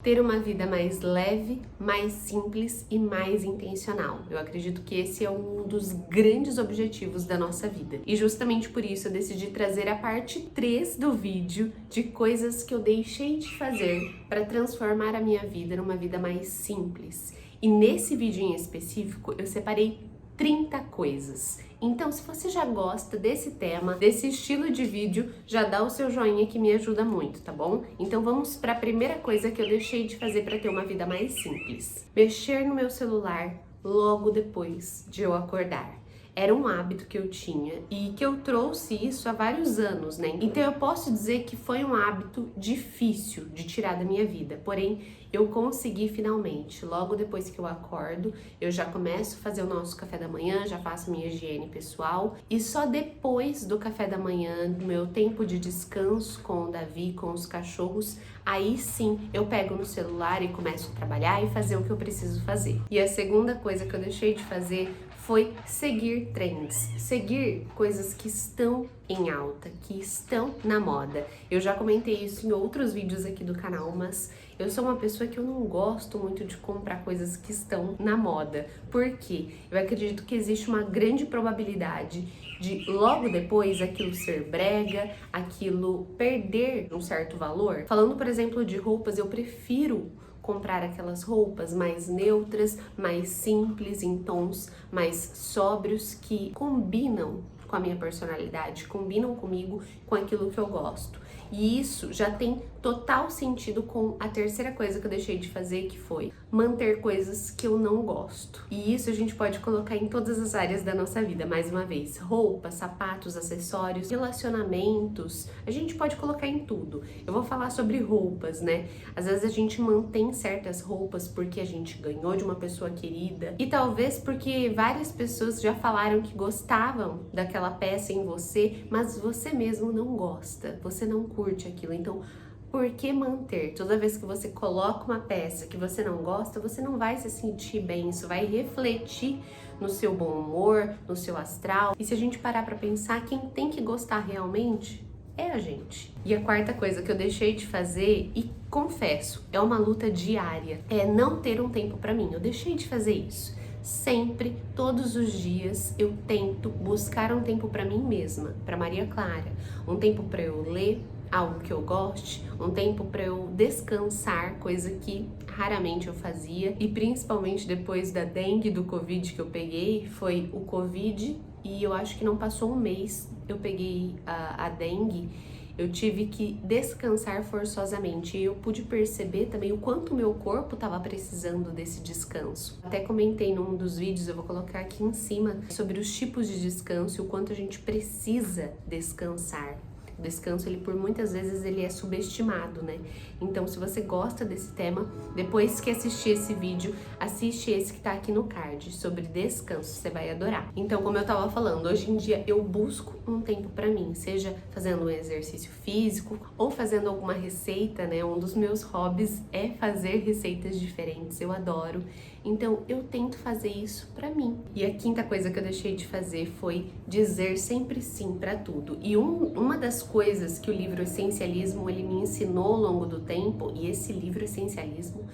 Ter uma vida mais leve, mais simples e mais intencional. Eu acredito que esse é um dos grandes objetivos da nossa vida. E justamente por isso eu decidi trazer a parte 3 do vídeo de coisas que eu deixei de fazer para transformar a minha vida numa vida mais simples. E nesse vídeo em específico eu separei 30 coisas. Então, se você já gosta desse tema, desse estilo de vídeo, já dá o seu joinha que me ajuda muito, tá bom? Então vamos para a primeira coisa que eu deixei de fazer para ter uma vida mais simples. Mexer no meu celular logo depois de eu acordar. Era um hábito que eu tinha e que eu trouxe isso há vários anos, né? Então eu posso dizer que foi um hábito difícil de tirar da minha vida, porém eu consegui finalmente. Logo depois que eu acordo, eu já começo a fazer o nosso café da manhã, já faço minha higiene pessoal e só depois do café da manhã, do meu tempo de descanso com o Davi, com os cachorros, aí sim eu pego no celular e começo a trabalhar e fazer o que eu preciso fazer. E a segunda coisa que eu deixei de fazer foi seguir trends, seguir coisas que estão em alta, que estão na moda. Eu já comentei isso em outros vídeos aqui do canal, mas eu sou uma pessoa que eu não gosto muito de comprar coisas que estão na moda. Por quê? Eu acredito que existe uma grande probabilidade de logo depois aquilo ser brega, aquilo perder um certo valor. Falando, por exemplo, de roupas, eu prefiro comprar aquelas roupas mais neutras, mais simples, em tons mais sóbrios, que combinam com a minha personalidade, combinam comigo, com aquilo que eu gosto. E isso já tem total sentido com a terceira coisa que eu deixei de fazer, que foi manter coisas que eu não gosto. E isso a gente pode colocar em todas as áreas da nossa vida, mais uma vez. Roupas, sapatos, acessórios, relacionamentos, a gente pode colocar em tudo. Eu vou falar sobre roupas, né? Às vezes a gente mantém certas roupas porque a gente ganhou de uma pessoa querida e talvez porque várias pessoas já falaram que gostavam daquela peça em você, mas você mesmo não gosta, você não curte aquilo. Então, por que manter? Toda vez que você coloca uma peça que você não gosta, você não vai se sentir bem, isso vai refletir no seu bom humor, no seu astral. E se a gente parar pra pensar, quem tem que gostar realmente é a gente. E a quarta coisa que eu deixei de fazer, e confesso, é uma luta diária, é não ter um tempo pra mim. Eu deixei de fazer isso. Sempre, todos os dias, eu tento buscar um tempo pra mim mesma, pra Maria Clara. Um tempo pra eu ler algo que eu goste, um tempo para eu descansar, coisa que raramente eu fazia, e principalmente depois da dengue, do Covid que eu peguei, foi o Covid e eu acho que não passou um mês, eu peguei a dengue, eu tive que descansar forçosamente e eu pude perceber também o quanto o meu corpo estava precisando desse descanso. Até comentei num dos vídeos, eu vou colocar aqui em cima, sobre os tipos de descanso e o quanto a gente precisa descansar. O descanso, ele por muitas vezes ele é subestimado, né? Então, se você gosta desse tema, depois que assistir esse vídeo, assiste esse que tá aqui no card, sobre descanso, você vai adorar. Então, como eu tava falando, hoje em dia eu busco um tempo pra mim, seja fazendo um exercício físico ou fazendo alguma receita, né? Um dos meus hobbies é fazer receitas diferentes, eu adoro. Então, eu tento fazer isso pra mim. E a quinta coisa que eu deixei de fazer foi dizer sempre sim pra tudo. E uma das coisas que o livro Essencialismo ele me ensinou ao longo do tempo, e esse livro Essencialismo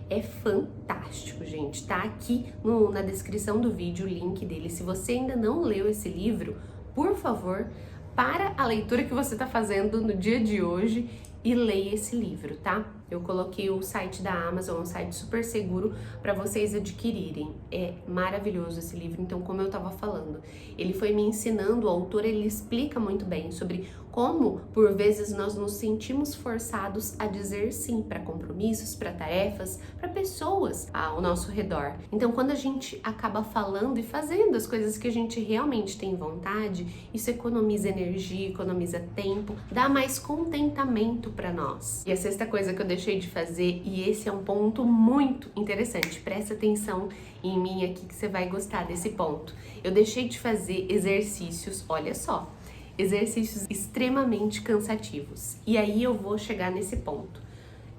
é fantástico, gente. Tá aqui na descrição do vídeo o link dele. Se você ainda não leu esse livro, por favor, para a leitura que você tá fazendo no dia de hoje e leia esse livro, tá? Eu coloquei o site da Amazon, um site super seguro para vocês adquirirem. É maravilhoso esse livro. Então, como eu tava falando, ele foi me ensinando, o autor ele explica muito bem sobre como, por vezes, nós nos sentimos forçados a dizer sim para compromissos, para tarefas, para pessoas ao nosso redor. Então, quando a gente acaba falando e fazendo as coisas que a gente realmente tem vontade, isso economiza energia, economiza tempo, dá mais contentamento para nós. E a sexta coisa que eu deixei de fazer, e esse é um ponto muito interessante, presta atenção em mim aqui que você vai gostar desse ponto. Eu deixei de fazer exercícios, olha só, exercícios extremamente cansativos. E aí eu vou chegar nesse ponto.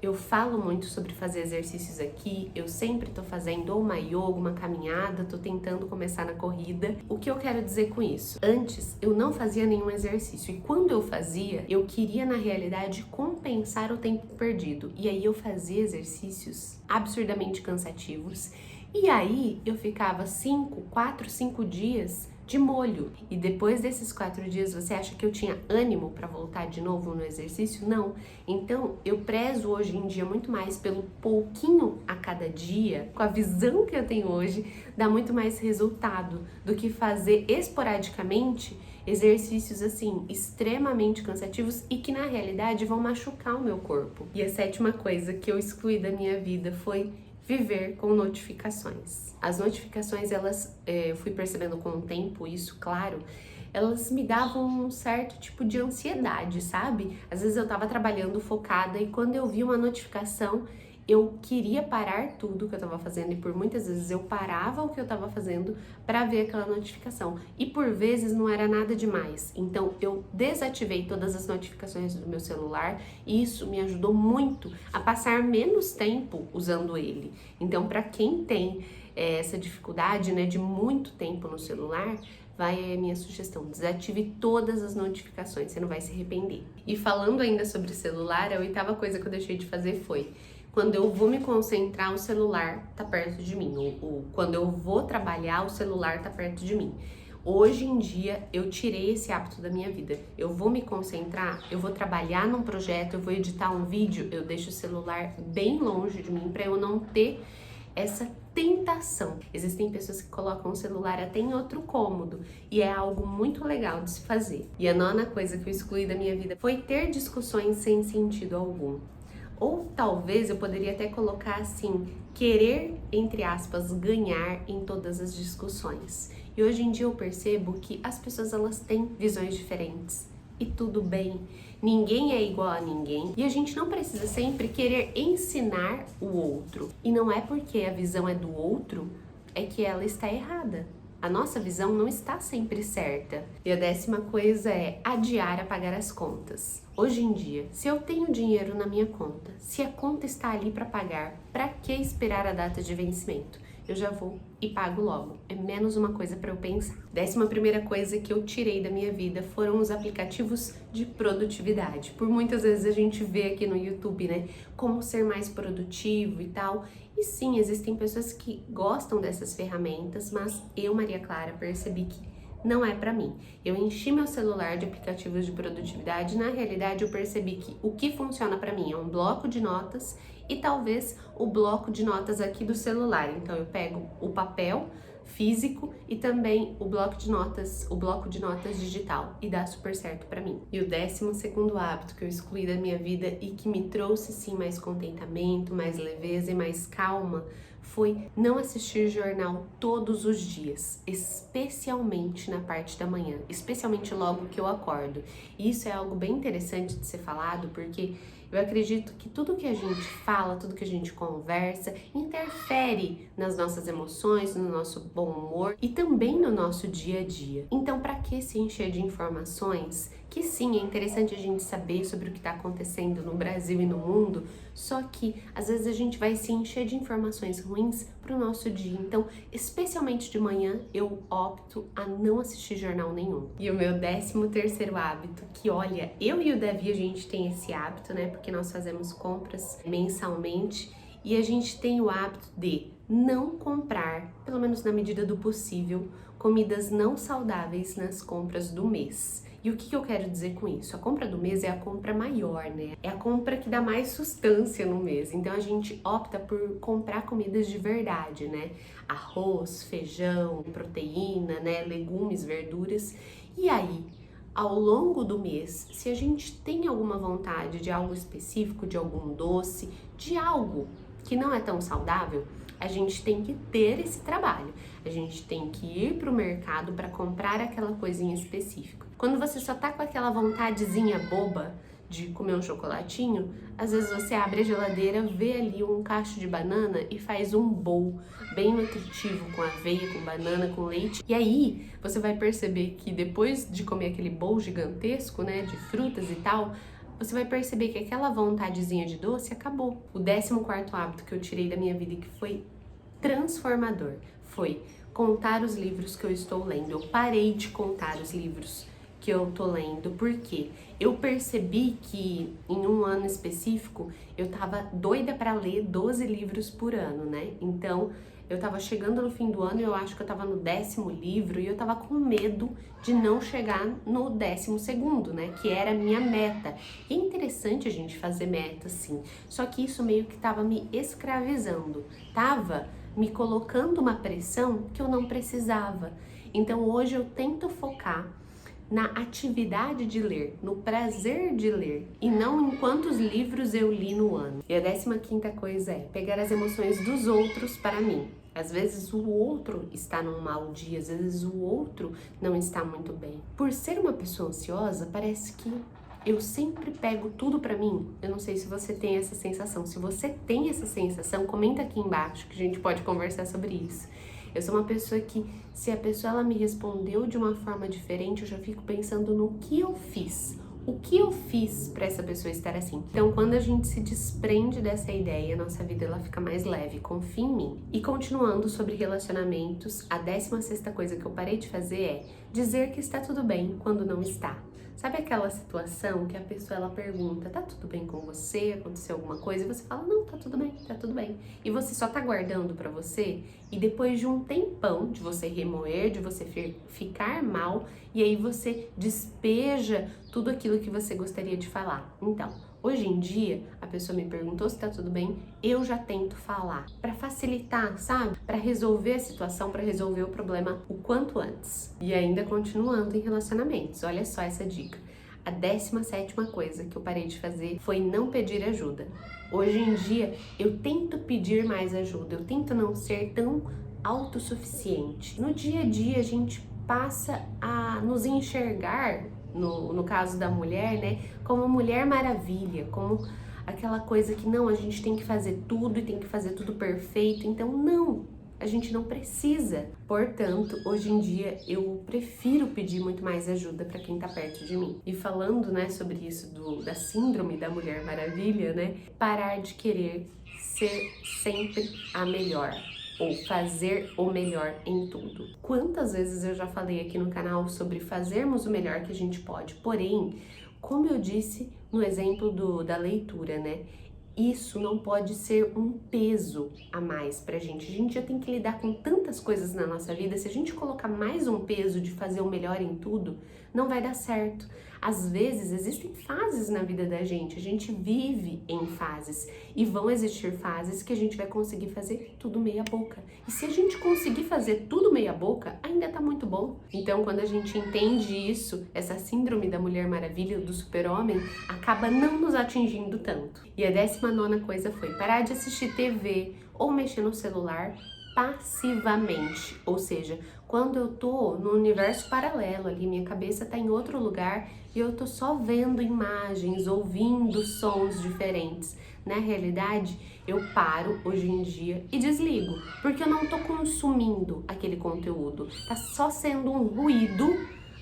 Eu falo muito sobre fazer exercícios aqui, eu sempre tô fazendo ou uma yoga, uma caminhada, tô tentando começar na corrida. O que eu quero dizer com isso? Antes, eu não fazia nenhum exercício e quando eu fazia, eu queria na realidade compensar o tempo perdido. E aí eu fazia exercícios absurdamente cansativos e aí eu ficava 4, 5 dias de molho. E depois desses 4 dias, você acha que eu tinha ânimo para voltar de novo no exercício? Não. Então, eu prezo hoje em dia muito mais pelo pouquinho a cada dia, com a visão que eu tenho hoje, dá muito mais resultado do que fazer esporadicamente exercícios assim extremamente cansativos e que na realidade vão machucar o meu corpo. E a 7ª coisa que eu excluí da minha vida foi viver com notificações. As notificações, elas, eu fui percebendo com o tempo isso, claro, elas me davam um certo tipo de ansiedade, sabe? Às vezes eu tava trabalhando focada e quando eu vi uma notificação, eu queria parar tudo que eu tava fazendo e por muitas vezes eu parava o que eu tava fazendo para ver aquela notificação. E por vezes não era nada demais. Então eu desativei todas as notificações do meu celular e isso me ajudou muito a passar menos tempo usando ele. Então para quem tem essa dificuldade, né, de muito tempo no celular, vai a minha sugestão, desative todas as notificações, você não vai se arrepender. E falando ainda sobre celular, a 8ª coisa que eu deixei de fazer foi quando eu vou me concentrar, o celular tá perto de mim. Quando eu vou trabalhar, o celular tá perto de mim. Hoje em dia, eu tirei esse hábito da minha vida. Eu vou me concentrar, eu vou trabalhar num projeto, eu vou editar um vídeo, eu deixo o celular bem longe de mim para eu não ter essa tentação. Existem pessoas que colocam o celular até em outro cômodo e é algo muito legal de se fazer. E a 9ª coisa que eu excluí da minha vida foi ter discussões sem sentido algum. Ou talvez eu poderia até colocar assim, querer, entre aspas, ganhar em todas as discussões. E hoje em dia eu percebo que as pessoas elas têm visões diferentes e tudo bem. Ninguém é igual a ninguém e a gente não precisa sempre querer ensinar o outro. E não é porque a visão é do outro é que ela está errada. A nossa visão não está sempre certa. E a 10ª coisa é adiar a pagar as contas. Hoje em dia, se eu tenho dinheiro na minha conta, se a conta está ali para pagar, para que esperar a data de vencimento? Eu já vou e pago logo. É menos uma coisa para eu pensar. 11ª coisa que eu tirei da minha vida foram os aplicativos de produtividade. Por muitas vezes a gente vê aqui no YouTube, né, como ser mais produtivo e tal. E sim, existem pessoas que gostam dessas ferramentas, mas eu, Maria Clara, percebi que não é pra mim. Eu enchi meu celular de aplicativos de produtividade, na realidade eu percebi que o que funciona pra mim é um bloco de notas e talvez o bloco de notas aqui do celular. Então eu pego o papel físico e também o bloco de notas digital e dá super certo pra mim. E o 12º hábito que eu excluí da minha vida e que me trouxe sim mais contentamento, mais leveza e mais calma foi não assistir jornal todos os dias, especialmente na parte da manhã, especialmente logo que eu acordo. E isso é algo bem interessante de ser falado, porque eu acredito que tudo que a gente fala, tudo que a gente conversa, interfere nas nossas emoções, no nosso bom humor e também no nosso dia a dia. Então, para que se encher de informações? Que sim, é interessante a gente saber sobre o que está acontecendo no Brasil e no mundo, só que às vezes a gente vai se encher de informações ruins para o nosso dia. Então, especialmente de manhã, eu opto a não assistir jornal nenhum. E o meu 13º hábito, que olha, eu e o Davi a gente tem esse hábito, né? Porque nós fazemos compras mensalmente e a gente tem o hábito de não comprar, pelo menos na medida do possível, comidas não saudáveis nas compras do mês. E o que eu quero dizer com isso? A compra do mês é a compra maior, né? É a compra que dá mais sustância no mês. Então a gente opta por comprar comidas de verdade, né? Arroz, feijão, proteína, né? Legumes, verduras. E aí, ao longo do mês, se a gente tem alguma vontade de algo específico, de algum doce, de algo que não é tão saudável, a gente tem que ter esse trabalho. A gente tem que ir para o mercado para comprar aquela coisinha específica. Quando você só tá com aquela vontadezinha boba de comer um chocolatinho, às vezes você abre a geladeira, vê ali um cacho de banana e faz um bowl bem nutritivo com aveia, com banana, com leite. E aí você vai perceber que depois de comer aquele bowl gigantesco, né, de frutas e tal, você vai perceber que aquela vontadezinha de doce acabou. O 14º hábito que eu tirei da minha vida e que foi transformador foi contar os livros que eu estou lendo. Eu parei de contar os livros que eu tô lendo, porque eu percebi que em um ano específico eu tava doida para ler 12 livros por ano, né? Então eu tava chegando no fim do ano e eu acho que eu tava no 10º livro e eu tava com medo de não chegar no 12º, né? Que era a minha meta. E é interessante a gente fazer meta, sim. Só que isso meio que tava me escravizando, tava me colocando uma pressão que eu não precisava. Então hoje eu tento focar na atividade de ler, no prazer de ler, e não em quantos livros eu li no ano. E a 15ª coisa é pegar as emoções dos outros para mim. Às vezes o outro está num mau dia, às vezes o outro não está muito bem. Por ser uma pessoa ansiosa, parece que eu sempre pego tudo pra mim. Eu não sei se você tem essa sensação. Se você tem essa sensação, comenta aqui embaixo que a gente pode conversar sobre isso. Eu sou uma pessoa que, se a pessoa ela me respondeu de uma forma diferente, eu já fico pensando no que eu fiz. O que eu fiz para essa pessoa estar assim? Então, quando a gente se desprende dessa ideia, nossa vida ela fica mais leve. Confia em mim. E continuando sobre relacionamentos, a 16ª coisa que eu parei de fazer é dizer que está tudo bem quando não está. Sabe aquela situação que a pessoa ela pergunta, tá tudo bem com você? Aconteceu alguma coisa? E você fala, não, tá tudo bem, tá tudo bem. E você só tá guardando pra você e depois de um tempão de você remoer, de você ficar mal, e aí você despeja tudo aquilo que você gostaria de falar. Então, hoje em dia, a pessoa me perguntou se tá tudo bem, eu já tento falar pra facilitar, sabe? Pra resolver a situação, pra resolver o problema o quanto antes. E ainda continuando em relacionamentos, olha só essa dica. A 17ª coisa que eu parei de fazer foi não pedir ajuda. Hoje em dia, eu tento pedir mais ajuda, eu tento não ser tão autossuficiente. No dia a dia, a gente passa a nos enxergar, no caso da mulher, né, como Mulher Maravilha, como aquela coisa que não, a gente tem que fazer tudo e tem que fazer tudo perfeito. Então, não, a gente não precisa. Portanto, hoje em dia eu prefiro pedir muito mais ajuda para quem tá perto de mim. E falando, né, sobre isso da síndrome da Mulher Maravilha, né, parar de querer ser sempre a melhor ou fazer o melhor em tudo. Quantas vezes eu já falei aqui no canal sobre fazermos o melhor que a gente pode, porém, como eu disse no exemplo da leitura, né? Isso não pode ser um peso a mais pra gente. A gente já tem que lidar com tantas coisas na nossa vida. Se a gente colocar mais um peso de fazer o melhor em tudo, não vai dar certo. Às vezes existem fases na vida da gente. A gente vive em fases e vão existir fases que a gente vai conseguir fazer tudo meia boca. E se a gente conseguir fazer tudo meia boca, ainda tá muito bom. Então, quando a gente entende isso, essa síndrome da Mulher Maravilha, do super-homem, acaba não nos atingindo tanto. E a 19ª coisa foi parar de assistir TV ou mexer no celular passivamente, ou seja, quando eu tô no universo paralelo ali, minha cabeça tá em outro lugar e eu tô só vendo imagens, ouvindo sons diferentes. Na realidade, eu paro hoje em dia e desligo, porque eu não tô consumindo aquele conteúdo, tá só sendo um ruído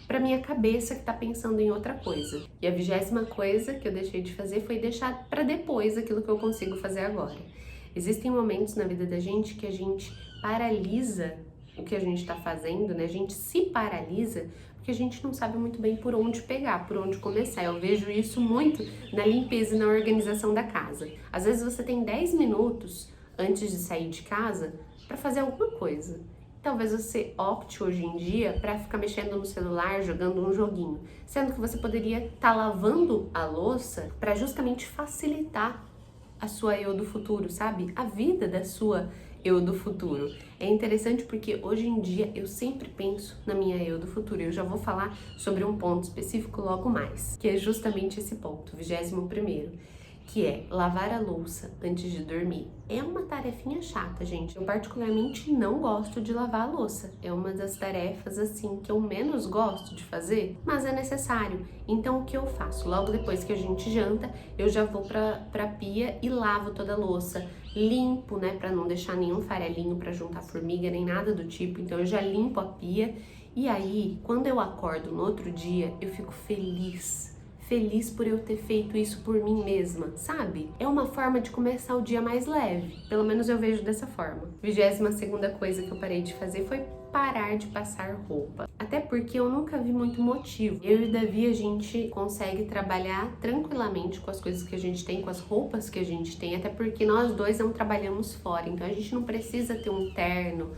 para minha cabeça que tá pensando em outra coisa. E a 20ª coisa que eu deixei de fazer foi deixar para depois aquilo que eu consigo fazer agora. Existem momentos na vida da gente que a gente paralisa o que a gente está fazendo, né? A gente se paralisa porque a gente não sabe muito bem por onde pegar, por onde começar. Eu vejo isso muito na limpeza e na organização da casa. Às vezes você tem 10 minutos antes de sair de casa para fazer alguma coisa. Talvez você opte hoje em dia para ficar mexendo no celular, jogando um joguinho, sendo que você poderia estar lavando a louça para justamente facilitar a sua eu do futuro, sabe? A vida da sua eu do futuro. É interessante porque hoje em dia eu sempre penso na minha eu do futuro. Eu já vou falar sobre um ponto específico logo mais, que é justamente esse ponto, 21º, que é lavar a louça antes de dormir. É uma tarefinha chata, gente. Eu particularmente não gosto de lavar a louça. É uma das tarefas, assim, que eu menos gosto de fazer, mas é necessário. Então, o que eu faço? Logo depois que a gente janta, eu já vou pra pia e lavo toda a louça. Limpo, né, pra não deixar nenhum farelinho pra juntar formiga, nem nada do tipo. Então, eu já limpo a pia. E aí, quando eu acordo no outro dia, eu fico feliz feliz por eu ter feito isso por mim mesma, sabe? É uma forma de começar o dia mais leve, pelo menos eu vejo dessa forma. 22ª coisa que eu parei de fazer foi parar de passar roupa. Até porque eu nunca vi muito motivo. Eu e o Davi, a gente consegue trabalhar tranquilamente com as coisas que a gente tem, com as roupas que a gente tem, até porque nós dois não trabalhamos fora, então a gente não precisa ter um terno,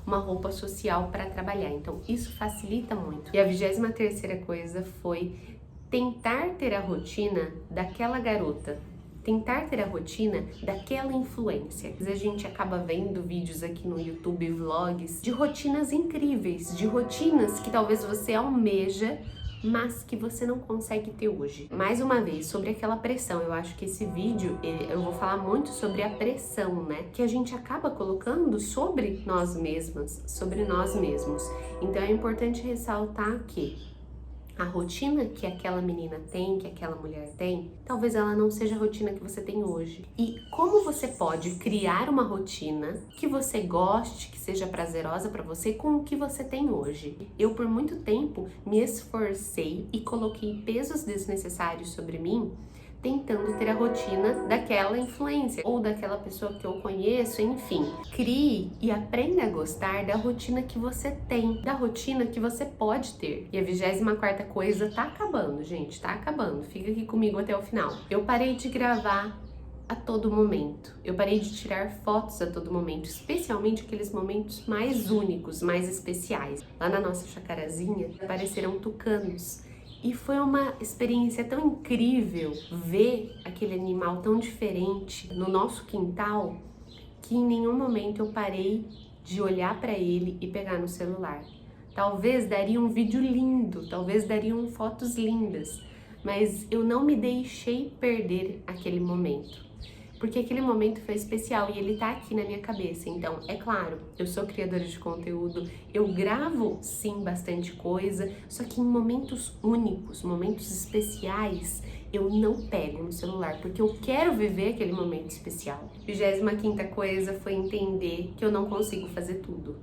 uma roupa social para trabalhar. Então isso facilita muito. E a 23ª coisa foi tentar ter a rotina daquela garota, tentar ter a rotina daquela influência. A gente acaba vendo vídeos aqui no YouTube, vlogs, de rotinas incríveis, de rotinas que talvez você almeja, mas que você não consegue ter hoje. Mais uma vez, sobre aquela pressão, eu acho que esse vídeo, eu vou falar muito sobre a pressão, né? Que a gente acaba colocando sobre nós mesmas, sobre nós mesmos. Então é importante ressaltar que a rotina que aquela menina tem, que aquela mulher tem, talvez ela não seja a rotina que você tem hoje. E como você pode criar uma rotina que você goste, que seja prazerosa para você com o que você tem hoje? Eu, por muito tempo, me esforcei e coloquei pesos desnecessários sobre mim, tentando ter a rotina daquela influência ou daquela pessoa que eu conheço, enfim. Crie e aprenda a gostar da rotina que você tem, da rotina que você pode ter. E a 24ª coisa tá acabando, gente, tá acabando. Fica aqui comigo até o final. Eu parei de gravar a todo momento. Eu parei de tirar fotos a todo momento, especialmente aqueles momentos mais únicos, mais especiais. Lá na nossa chacarazinha apareceram tucanos. E foi uma experiência tão incrível ver aquele animal tão diferente no nosso quintal, que em nenhum momento eu parei de olhar para ele e pegar no celular. Talvez daria um vídeo lindo, talvez dariam fotos lindas, mas eu não me deixei perder aquele momento. Porque aquele momento foi especial e ele tá aqui na minha cabeça. Então, é claro, eu sou criadora de conteúdo, eu gravo sim bastante coisa, só que em momentos únicos, momentos especiais, eu não pego no celular, porque eu quero viver aquele momento especial. 25ª coisa foi entender que eu não consigo fazer tudo.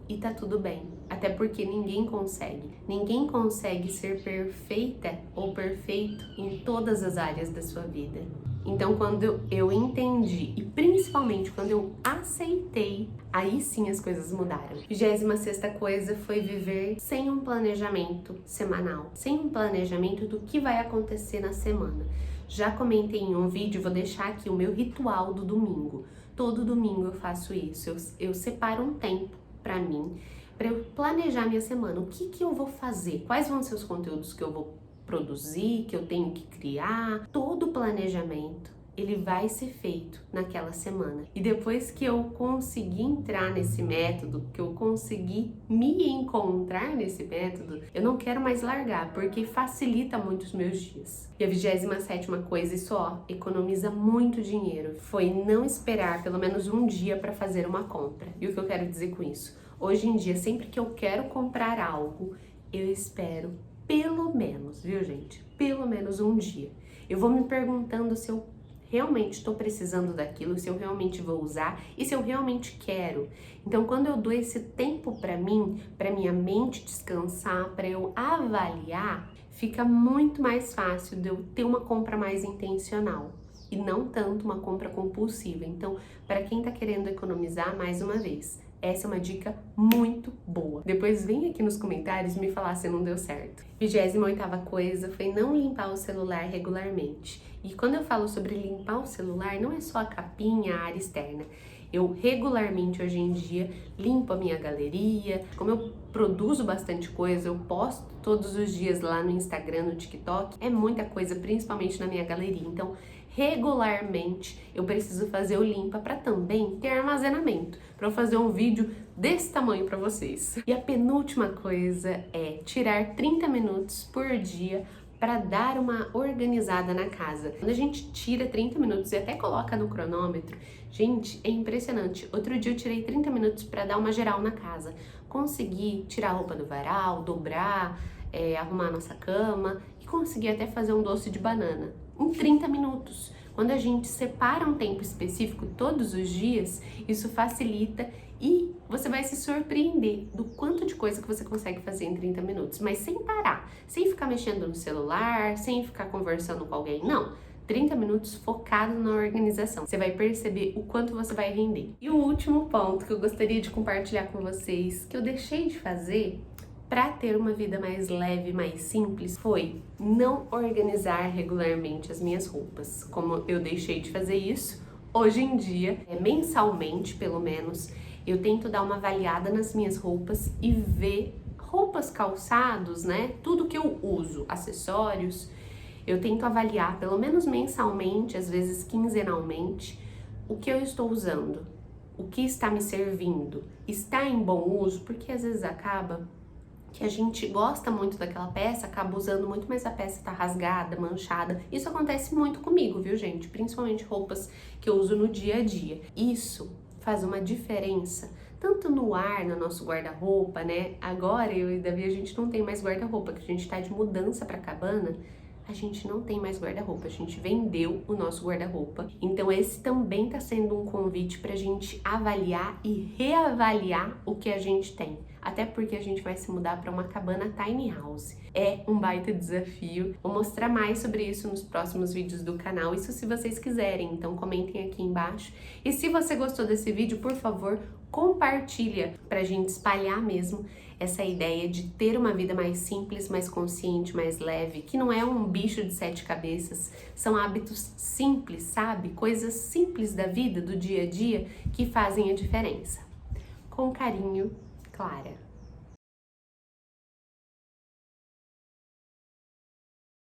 E tá tudo bem, até porque ninguém consegue. Ninguém consegue ser perfeita ou perfeito em todas as áreas da sua vida. Então, quando eu entendi, e principalmente quando eu aceitei, aí sim as coisas mudaram. 26ª coisa foi viver sem um planejamento semanal, sem um planejamento do que vai acontecer na semana. Já comentei em um vídeo, vou deixar aqui o meu ritual do domingo. Todo domingo eu faço isso, eu separo um tempo para mim, para eu planejar minha semana. O que eu vou fazer? Quais vão ser os conteúdos que eu vou produzir, que eu tenho que criar? Todo o planejamento, ele vai ser feito naquela semana. E depois que eu consegui entrar nesse método, que eu consegui me encontrar nesse método, eu não quero mais largar, porque facilita muito os meus dias. E a 27ª coisa, isso economiza muito dinheiro, foi não esperar pelo menos um dia para fazer uma compra. E o que eu quero dizer com isso? Hoje em dia, sempre que eu quero comprar algo, eu espero pelo menos, viu gente? Pelo menos um dia. Eu vou me perguntando se eu realmente estou precisando daquilo, se eu realmente vou usar e se eu realmente quero. Então, quando eu dou esse tempo para mim, para minha mente descansar, para eu avaliar, fica muito mais fácil de eu ter uma compra mais intencional e não tanto uma compra compulsiva. Então, para quem tá querendo economizar, mais uma vez, essa é uma dica muito boa. Depois vem aqui nos comentários me falar se não deu certo. 28ª coisa foi não limpar o celular regularmente. E quando eu falo sobre limpar o celular, não é só a capinha, a área externa. Eu regularmente, hoje em dia, limpo a minha galeria. Como eu produzo bastante coisa, eu posto todos os dias lá no Instagram, no TikTok. É muita coisa, principalmente na minha galeria. Então, regularmente, eu preciso fazer o limpa para também ter armazenamento, para eu fazer um vídeo desse tamanho para vocês. E a penúltima coisa é tirar 30 minutos por dia para dar uma organizada na casa. Quando a gente tira 30 minutos e até coloca no cronômetro, gente, é impressionante. Outro dia eu tirei 30 minutos para dar uma geral na casa. Consegui tirar a roupa do varal, dobrar, arrumar a nossa cama e consegui até fazer um doce de banana em 30 minutos. Quando a gente separa um tempo específico todos os dias, isso facilita e você vai se surpreender do quanto de coisa que você consegue fazer em 30 minutos, mas sem parar, sem ficar mexendo no celular, sem ficar conversando com alguém, não. 30 minutos focado na organização. Você vai perceber o quanto você vai render. E o último ponto que eu gostaria de compartilhar com vocês, que eu deixei de fazer para ter uma vida mais leve, mais simples, foi não organizar regularmente as minhas roupas. Como eu deixei de fazer isso, hoje em dia, mensalmente pelo menos, eu tento dar uma avaliada nas minhas roupas e ver roupas, calçados, né? Tudo que eu uso, acessórios. Eu tento avaliar pelo menos mensalmente, às vezes quinzenalmente, o que eu estou usando, o que está me servindo, está em bom uso, porque às vezes acaba que a gente gosta muito daquela peça, acaba usando muito, mas a peça tá rasgada, manchada. Isso acontece muito comigo, viu, gente? Principalmente roupas que eu uso no dia a dia. Isso faz uma diferença, tanto no ar, no nosso guarda-roupa, né? Agora, eu e Davi, a gente não tem mais guarda-roupa, que a gente tá de mudança pra cabana. A gente não tem mais guarda-roupa, a gente vendeu o nosso guarda-roupa. Então esse também tá sendo um convite pra gente avaliar e reavaliar o que a gente tem. Até porque a gente vai se mudar para uma cabana tiny house. É um baita desafio. Vou mostrar mais sobre isso nos próximos vídeos do canal, isso se vocês quiserem, então comentem aqui embaixo. E se você gostou desse vídeo, por favor, compartilha pra gente espalhar mesmo essa ideia de ter uma vida mais simples, mais consciente, mais leve, que não é um bicho de 7 cabeças, são hábitos simples, sabe? Coisas simples da vida, do dia a dia, que fazem a diferença. Com carinho, Clara.